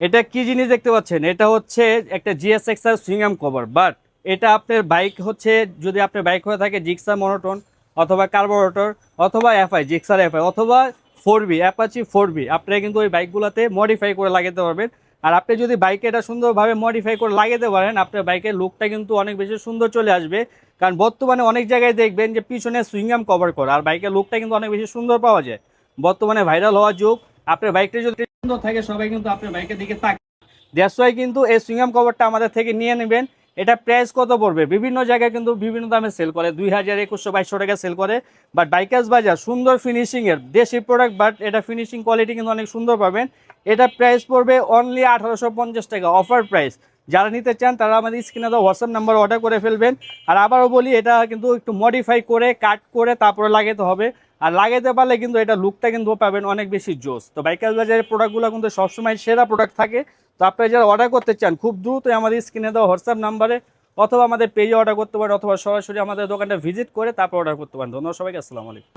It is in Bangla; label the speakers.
Speaker 1: এটা কি জিনিস দেখতে পাচ্ছেন? এটা হচ্ছে একটা জিএসএক্সআর সুইংগাম কভার। বাট এটা আপনার বাইক হচ্ছে, যদি আপনার বাইক হয়ে থাকে জিক্সার মনোটন অথবা কার্বোরেটর অথবা এফআই, জিক্সার এফআই অথবা 4বি, অ্যাপাচি 4বি, আপনারা কিন্তু ওই বাইকগুলোতে মডিফাই করে লাগাতে পারবেন। আর আপনি যদি বাইকে এটা সুন্দরভাবে মডিফাই করে লাগাতে পারেন, আপনার বাইকের লুকটা কিন্তু অনেক বেশি সুন্দর চলে আসবে। কারণ বর্তমানে অনেক জায়গায় দেখবেন যে পিছনে সুইংগাম কভার করা, আর বাইকের লুকটা কিন্তু অনেক বেশি সুন্দর পাওয়া যায়। বর্তমানে ভাইরাল হওয়ার যুগ। আপনার বাইকটা যদি সুন্দর থাকে, সবাই কিন্তু আপনার বাইকের দিকে তাকায়। দ্যাটস ওয়াই কিন্তু এই সুইংগাম কভারটা আমাদের থেকে নিয়ে নেবেন। এটা প্রাইস কত পড়বে? বিভিন্ন জায়গায় কিন্তু বিভিন্ন দামে সেল করে, 2000, 2100, 2200 টাকা সেল করে। বাট বাইকার্স বাজার সুন্দর ফিনিশিংয়ের দেশি প্রোডাক্ট, বাট এটা ফিনিশিং কোয়ালিটি কিন্তু অনেক সুন্দর পাবেন। এটা প্রাইস পড়বে অনলি 1850 টাকা, অফার প্রাইস। যারা নিতে চান তারা আমাদের স্ক্রিনে দেওয়া হোয়াটসঅ্যাপ নাম্বার অর্ডার করে ফেলবেন। আর আবারও বলি, এটা কিন্তু একটু মডিফাই করে কাট করে তারপরে লাগাতে হবে। আর লাগাতে পারলে কিন্তু এটা লুকটা কিন্তু পাবেন অনেক বেশি জোস। তো বাইকার বাজারের প্রোডাক্টগুলো কিন্তু সবসময় সেরা প্রোডাক্ট থাকে। তো আপনারা যারা অর্ডার করতে চান, খুব দ্রুতই আমাদের স্ক্রিনে দেওয়া হোয়াটসঅ্যাপ নাম্বারে অথবা আমাদের পেজে অর্ডার করতে পারেন, অথবা সরাসরি আমাদের দোকানটা ভিজিট করে তারপর অর্ডার করতে পারেন। ধন্যবাদ সবাইকে, আসসালামু আলাইকুম।